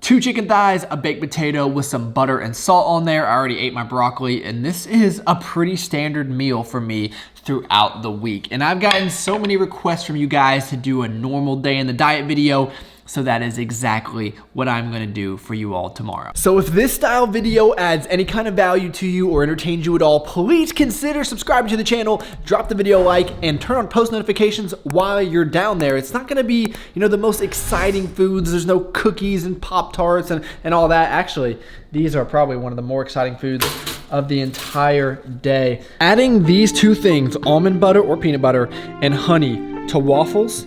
2 chicken thighs, a baked potato with some butter and salt on there. I already ate my broccoli, and this is a pretty standard meal for me throughout the week. And I've gotten so many requests from you guys to do a normal day in the diet video, so that is exactly what I'm gonna do for you all tomorrow. So if this style video adds any kind of value to you or entertains you at all, please consider subscribing to the channel, drop the video a like, and turn on post notifications while you're down there. It's not gonna be, the most exciting foods. There's no cookies and Pop-Tarts and all that. Actually, these are probably one of the more exciting foods of the entire day. Adding these 2 things, almond butter or peanut butter and honey to waffles,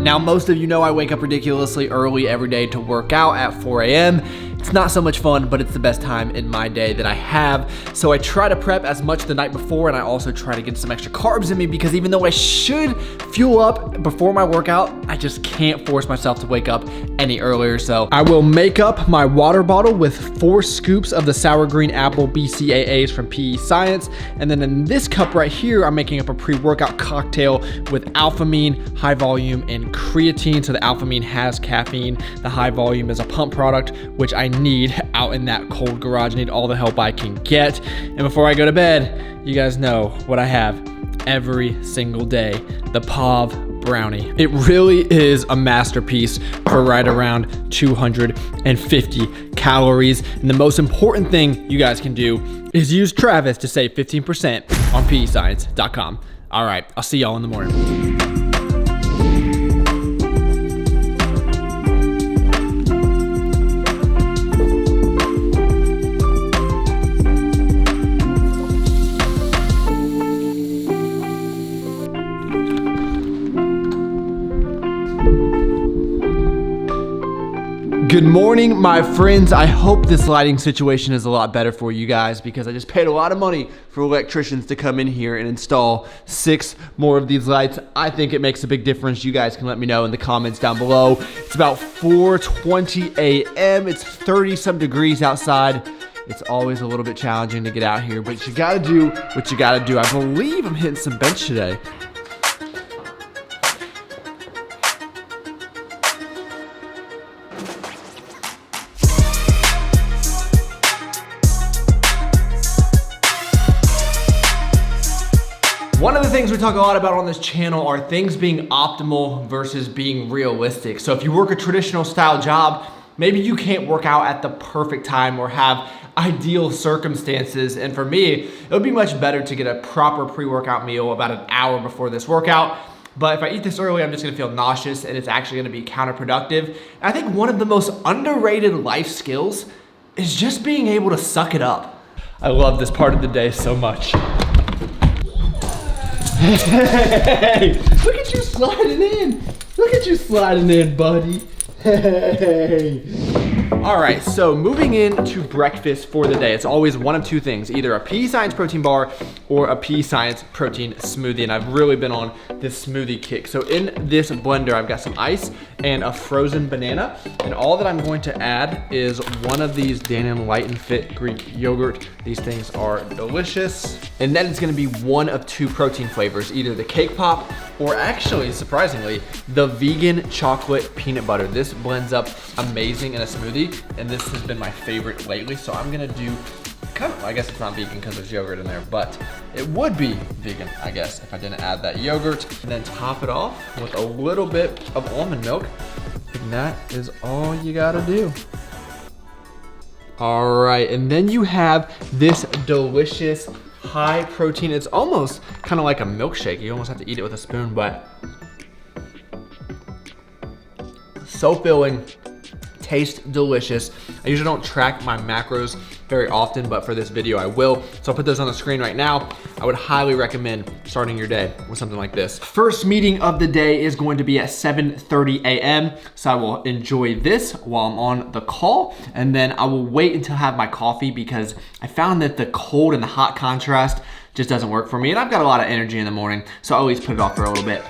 now, most of you know I wake up ridiculously early every day to work out at 4 a.m. It's not so much fun, but it's the best time in my day that I have. So I try to prep as much the night before, and I also try to get some extra carbs in me because even though I should fuel up before my workout, I just can't force myself to wake up any earlier. So I will make up my water bottle with 4 scoops of the sour green apple BCAAs from PE Science. And then in this cup right here, I'm making up a pre-workout cocktail with alphamine, high volume, and creatine. So the alphamine has caffeine. The high volume is a pump product, which I need out in that cold garage. I need all the help I can get. And before I go to bed, you guys know what I have every single day, the POV brownie. It really is a masterpiece for right around 250 calories. And the most important thing you guys can do is use Travis to save 15% on PEScience.com. All right, I'll see y'all in the morning. Good morning, my friends. I hope this lighting situation is a lot better for you guys because I just paid a lot of money for electricians to come in here and install 6 more of these lights. I think it makes a big difference. You guys can let me know in the comments down below. It's about 4:20 a.m. It's 30-some degrees outside. It's always a little bit challenging to get out here, but you gotta do what you gotta do. I believe I'm hitting some bench today. One of the things we talk a lot about on this channel are things being optimal versus being realistic. So if you work a traditional style job, maybe you can't work out at the perfect time or have ideal circumstances. And for me, it would be much better to get a proper pre-workout meal about an hour before this workout. But if I eat this early, I'm just gonna feel nauseous and it's actually gonna be counterproductive. And I think one of the most underrated life skills is just being able to suck it up. I love this part of the day so much. Hey, look at you sliding in. Look at you sliding in, buddy. Hey. All right, so moving into breakfast for the day, it's always one of 2 things, either a PE Science protein bar or a PE Science protein smoothie. And I've really been on this smoothie kick. So in this blender, I've got some ice and a frozen banana. And all that I'm going to add is one of these Dannon Light and Fit Greek yogurt. These things are delicious. And then it's gonna be one of 2 protein flavors, either the cake pop or actually, surprisingly, the vegan chocolate peanut butter. This blends up amazing in a smoothie, and this has been my favorite lately. So I'm gonna do I guess it's not vegan because there's yogurt in there, but it would be vegan, I guess, if I didn't add that yogurt. And then top it off with a little bit of almond milk. And that is all you gotta do. All right, and then you have this delicious high protein. It's almost kind of like a milkshake. You almost have to eat it with a spoon, but so filling, tastes delicious. I usually don't track my macros very often, but for this video I will. So I'll put those on the screen right now. I would highly recommend starting your day with something like this. First meeting of the day is going to be at 7:30 a.m. So I will enjoy this while I'm on the call, and then I will wait until I have my coffee because I found that the cold and the hot contrast just doesn't work for me, and I've got a lot of energy in the morning, so I always put it off for a little bit.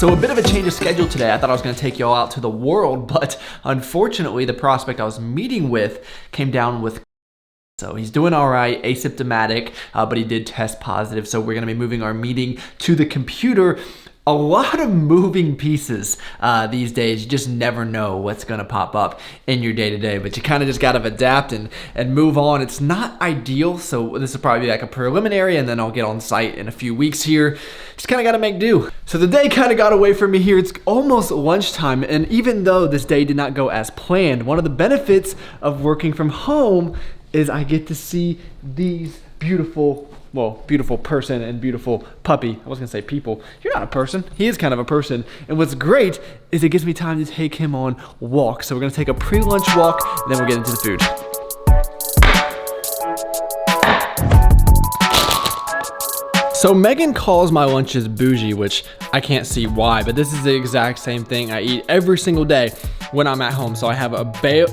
So a bit of a change of schedule today. I thought I was gonna take y'all out to the world, but unfortunately the prospect I was meeting with came down with. So he's doing all right, asymptomatic, but he did test positive. So we're gonna be moving our meeting to the computer. A lot of moving pieces these days. You just never know what's gonna pop up in your day-to-day, but you kind of just gotta adapt and move on. It's not ideal, so this will probably be like a preliminary, and then I'll get on site in a few weeks here. Just kind of gotta make do. So the day kind of got away from me here. It's almost lunchtime, and even though this day did not go as planned, one of the benefits of working from home is I get to see these beautiful person and beautiful puppy. I was gonna say people. You're not a person. He is kind of a person. And what's great is it gives me time to take him on walks. So we're gonna take a pre-lunch walk, and then we'll get into the food. So Megan calls my lunches bougie, which I can't see why, but this is the exact same thing I eat every single day when I'm at home. So I have a bed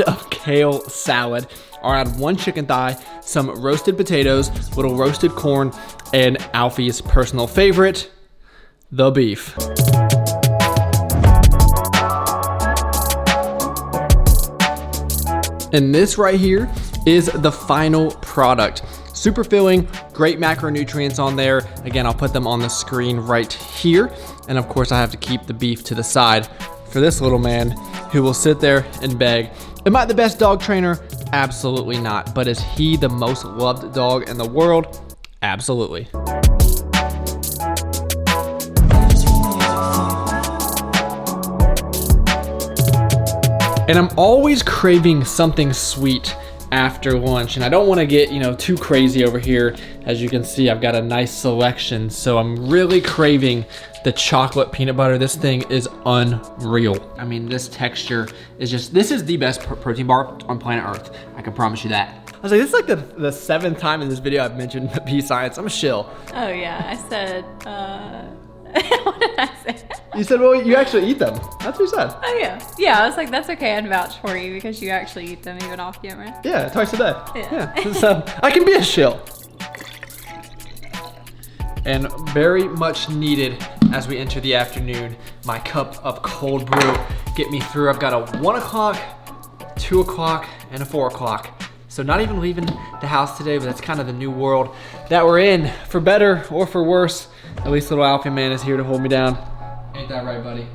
of kale salad. I'll add 1 chicken thigh, some roasted potatoes, little roasted corn, and Alfie's personal favorite, the beef. And this right here is the final product. Super filling, great macronutrients on there. Again, I'll put them on the screen right here. And of course I have to keep the beef to the side for this little man who will sit there and beg. Am I the best dog trainer? Absolutely not. But is he the most loved dog in the world? Absolutely. And I'm always craving something sweet after lunch, and I don't want to get, too crazy over here. As you can see, I've got a nice selection, so I'm really craving the chocolate peanut butter. This thing is unreal. I mean, this texture is just, this is the best protein bar on planet Earth. I can promise you that. I was like, this is like the 7th time in this video I've mentioned Pea Science. I'm a shill. Oh yeah, I said, what did I say? You said, well, you actually eat them. That's what you said. Oh yeah. Yeah, I was like, that's okay, I'd vouch for you because you actually eat them even off camera. Yeah, twice a day. Yeah. So I can be a shill. And very much needed as we enter the afternoon, my cup of cold brew. Get me through. I've got a 1 o'clock, 2 o'clock, and a 4 o'clock. So not even leaving the house today, but that's kind of the new world that we're in, for better or for worse. At least little Alfie man is here to hold me down. Ain't that right, buddy?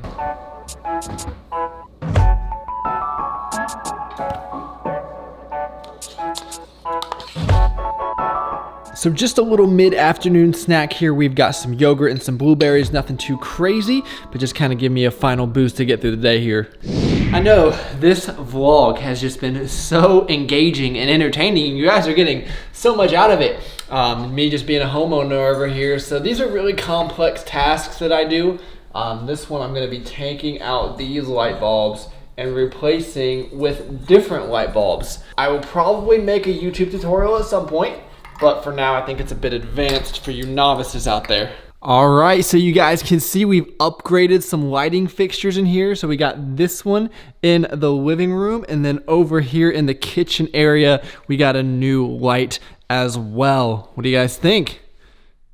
So just a little mid-afternoon snack here. We've got some yogurt and some blueberries, nothing too crazy, but just kind of give me a final boost to get through the day here. I know this vlog has just been so engaging and entertaining. You guys are getting so much out of it. Me just being a homeowner over here. So these are really complex tasks that I do. This one I'm gonna be taking out these light bulbs and replacing with different light bulbs. I will probably make a YouTube tutorial at some point, but for now I think it's a bit advanced for you novices out there. All right, so you guys can see we've upgraded some lighting fixtures in here. So we got this one in the living room, and then over here in the kitchen area, we got a new light as well. What do you guys think?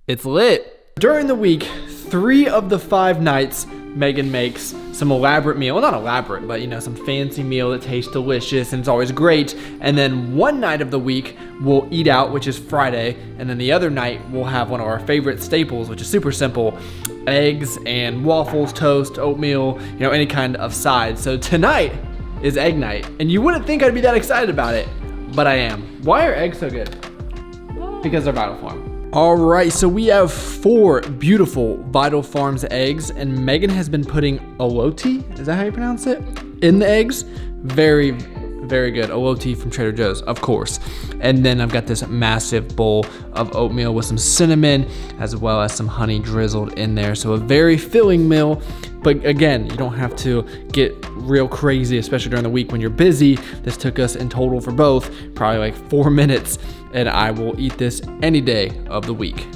It's lit. During the week, 3 of the 5 nights, Megan makes some elaborate meal. Well, not elaborate, but some fancy meal that tastes delicious and it's always great. And then one night of the week, we'll eat out, which is Friday. And then the other night, we'll have one of our favorite staples, which is super simple: eggs and waffles, toast, oatmeal, any kind of side. So tonight is egg night. And you wouldn't think I'd be that excited about it, but I am. Why are eggs so good? Because they're Vital Farm. All right, so we have 4 beautiful Vital Farms eggs, and Megan has been putting oloti, is that how you pronounce it, in the eggs. Very, very good. Oloti from Trader Joe's, of course. And then I've got this massive bowl of oatmeal with some cinnamon, as well as some honey drizzled in there. So a very filling meal, but again, you don't have to get real crazy, especially during the week when you're busy. This took us in total for both probably like 4 minutes, and I will eat this any day of the week.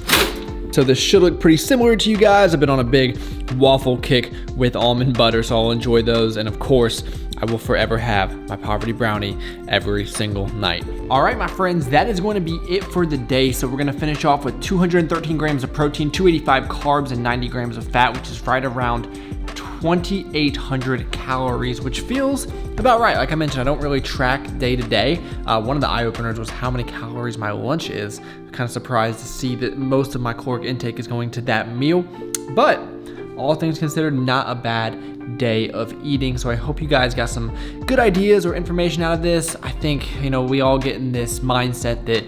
So this should look pretty similar to you guys. I've been on a big waffle kick with almond butter, so I'll enjoy those. And of course, I will forever have my poverty brownie every single night. All right, my friends, that is going to be it for the day. So we're gonna finish off with 213 grams of protein, 285 carbs, and 90 grams of fat, which is right around 2,800 calories, which feels about right. Like I mentioned, I don't really track day to day. One of the eye openers was how many calories my lunch is. I'm kind of surprised to see that most of my caloric intake is going to that meal, but all things considered, not a bad day of eating. So I hope you guys got some good ideas or information out of this. I think, we all get in this mindset that,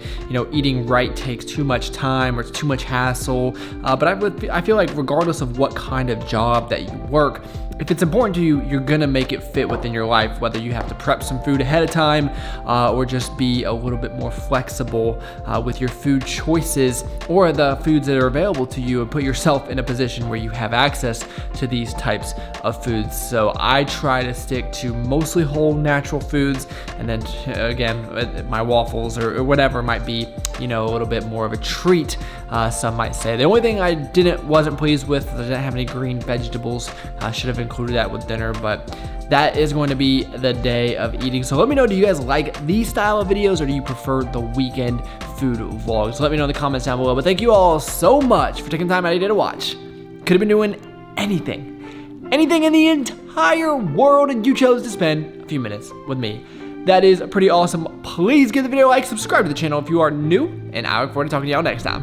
eating right takes too much time or it's too much hassle. But I feel like regardless of what kind of job that you work, if it's important to you, you're gonna make it fit within your life, whether you have to prep some food ahead of time or just be a little bit more flexible with your food choices or the foods that are available to you, and put yourself in a position where you have access to these types of foods. So I try to stick to mostly whole natural foods, and then again, my waffles or whatever might be, a little bit more of a treat, some might say. The only thing I wasn't pleased with, I didn't have any green vegetables. I should have included that with dinner, but that is going to be the day of eating. So let me know, do you guys like these style of videos, or do you prefer the weekend food vlogs? Let me know in the comments down below. But thank you all so much for taking time out of your day to watch. Could have been doing anything in the entire world, and you chose to spend a few minutes with me. That is pretty awesome. Please give the video a like, subscribe to the channel if you are new, and I look forward to talking to y'all next time.